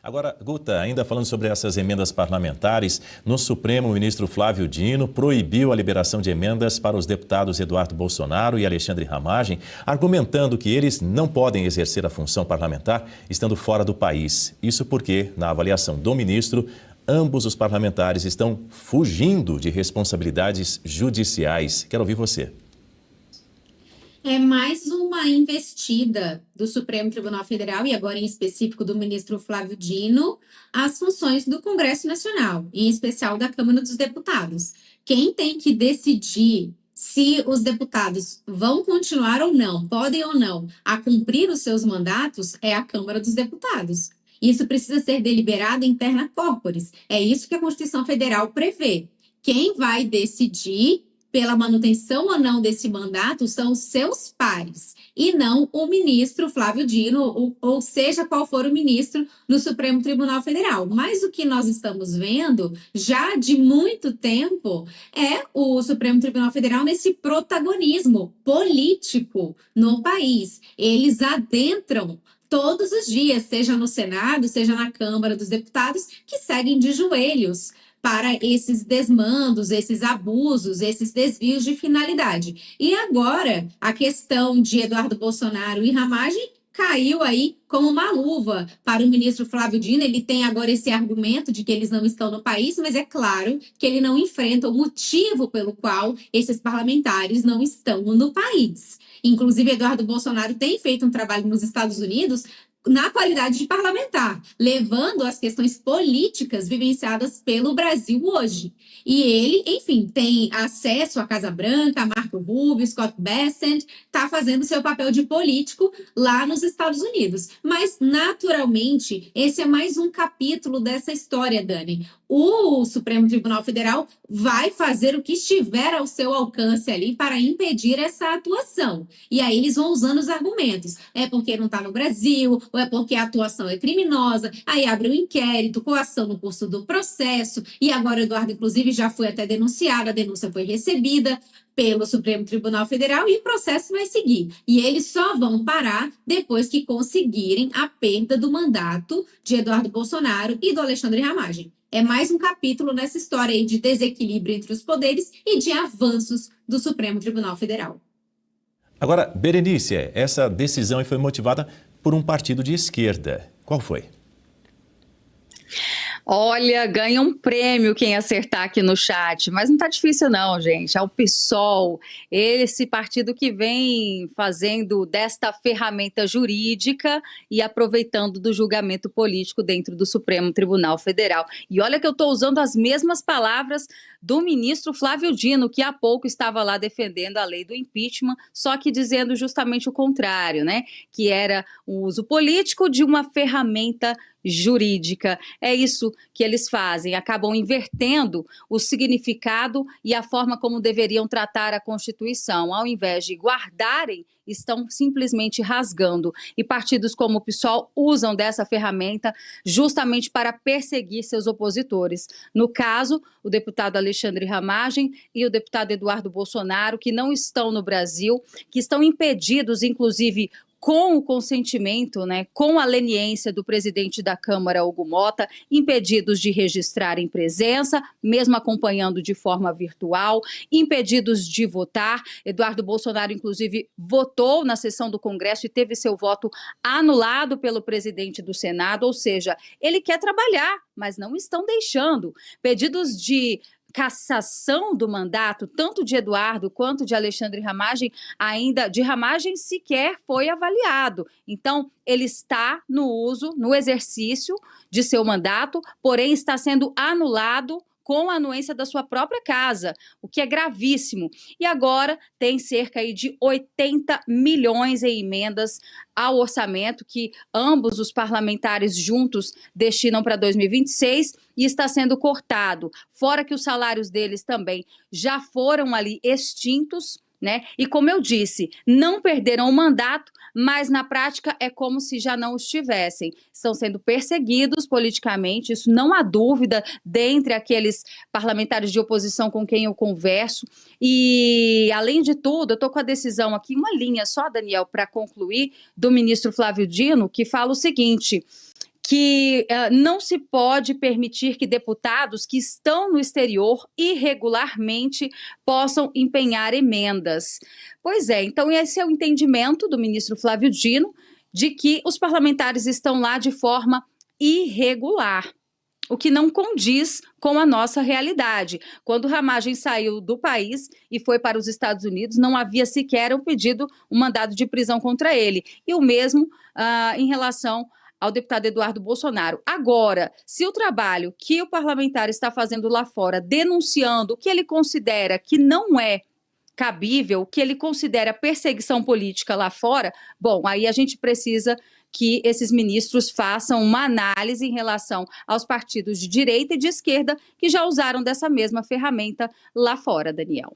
Agora, Guta, ainda falando sobre essas emendas parlamentares, no Supremo, o ministro Flávio Dino proibiu a liberação de emendas para os deputados Eduardo Bolsonaro e Alexandre Ramagem, argumentando que eles não podem exercer a função parlamentar estando fora do país. Isso porque, na avaliação do ministro, ambos os parlamentares estão fugindo de responsabilidades judiciais. Quero ouvir você. É mais uma investida do Supremo Tribunal Federal, e agora em específico do ministro Flávio Dino, às funções do Congresso Nacional, em especial da Câmara dos Deputados. Quem tem que decidir se os deputados vão continuar ou não, podem ou não, a cumprir os seus mandatos é a Câmara dos Deputados. Isso precisa ser deliberado interna corporis. É isso que a Constituição Federal prevê. Quem vai decidir pela manutenção ou não desse mandato são os seus pares, e não o ministro Flávio Dino, ou seja, qual for o ministro no Supremo Tribunal Federal. Mas o que nós estamos vendo, já de muito tempo, é o Supremo Tribunal Federal nesse protagonismo político no país. Eles adentram todos os dias, seja no Senado, seja na Câmara dos Deputados, que seguem de joelhos para esses desmandos, esses abusos, esses desvios de finalidade. E agora, a questão de Eduardo Bolsonaro e Ramagem caiu aí como uma luva para o ministro Flávio Dino. Ele tem agora esse argumento de que eles não estão no país, mas é claro que ele não enfrenta o motivo pelo qual esses parlamentares não estão no país. Inclusive, Eduardo Bolsonaro tem feito um trabalho nos Estados Unidos na qualidade de parlamentar, levando as questões políticas vivenciadas pelo Brasil hoje. E ele, enfim, tem acesso à Casa Branca, a Marco Rubio, Scott Bessent, está fazendo seu papel de político lá nos Estados Unidos. Mas, naturalmente, esse é mais um capítulo dessa história, Dani. O Supremo Tribunal Federal vai fazer o que estiver ao seu alcance ali para impedir essa atuação. E aí eles vão usando os argumentos. É porque não está no Brasil, ou é porque a atuação é criminosa, aí abre um inquérito, coação no curso do processo, e agora o Eduardo, inclusive, já foi até denunciado, a denúncia foi recebida pelo Supremo Tribunal Federal e o processo vai seguir. E eles só vão parar depois que conseguirem a perda do mandato de Eduardo Bolsonaro e do Alexandre Ramagem. É mais um capítulo nessa história aí de desequilíbrio entre os poderes e de avanços do Supremo Tribunal Federal. Agora, Berenice, essa decisão foi motivada por um partido de esquerda. Qual foi? Olha, ganha um prêmio quem acertar aqui no chat, mas não tá difícil não, gente. É o PSOL, esse partido que vem fazendo desta ferramenta jurídica e aproveitando do julgamento político dentro do Supremo Tribunal Federal. E olha que eu estou usando as mesmas palavras do ministro Flávio Dino, que há pouco estava lá defendendo a lei do impeachment, só que dizendo justamente o contrário, né? Que era o uso político de uma ferramenta jurídica. É isso que eles fazem, acabam invertendo o significado e a forma como deveriam tratar a Constituição. Ao invés de guardarem, estão simplesmente rasgando. E partidos como o PSOL usam dessa ferramenta justamente para perseguir seus opositores. No caso, o deputado Alexandre Ramagem e o deputado Eduardo Bolsonaro, que não estão no Brasil, que estão impedidos, inclusive, com o consentimento, com a leniência do presidente da Câmara, Hugo Mota, impedidos de registrarem presença, mesmo acompanhando de forma virtual, impedidos de votar. Eduardo Bolsonaro, inclusive, votou na sessão do Congresso e teve seu voto anulado pelo presidente do Senado, ou seja, ele quer trabalhar, mas não estão deixando. Pedidos de cassação do mandato, tanto de Eduardo quanto de Alexandre Ramagem, ainda de Ramagem sequer foi avaliado. Então, ele está no uso, no exercício de seu mandato, porém está sendo anulado com a anuência da sua própria casa, o que é gravíssimo. E agora tem cerca de 80 milhões em emendas ao orçamento que ambos os parlamentares juntos destinam para 2026 e está sendo cortado. Fora que os salários deles também já foram ali extintos, E como eu disse, não perderam o mandato, mas na prática é como se já não os tivessem. Estão sendo perseguidos politicamente, isso não há dúvida, dentre aqueles parlamentares de oposição com quem eu converso. E, além de tudo, eu estou com a decisão aqui, uma linha só, Daniel, para concluir, do ministro Flávio Dino, que fala o seguinte, que não se pode permitir que deputados que estão no exterior irregularmente possam empenhar emendas. Pois é, então esse é o entendimento do ministro Flávio Dino, de que os parlamentares estão lá de forma irregular, o que não condiz com a nossa realidade. Quando Ramagem saiu do país e foi para os Estados Unidos, não havia sequer um mandado de prisão contra ele. E o mesmo em relação ao deputado Eduardo Bolsonaro. Agora, se o trabalho que o parlamentar está fazendo lá fora, denunciando o que ele considera que não é cabível, que ele considera perseguição política lá fora, bom, aí a gente precisa que esses ministros façam uma análise em relação aos partidos de direita e de esquerda que já usaram dessa mesma ferramenta lá fora, Daniel.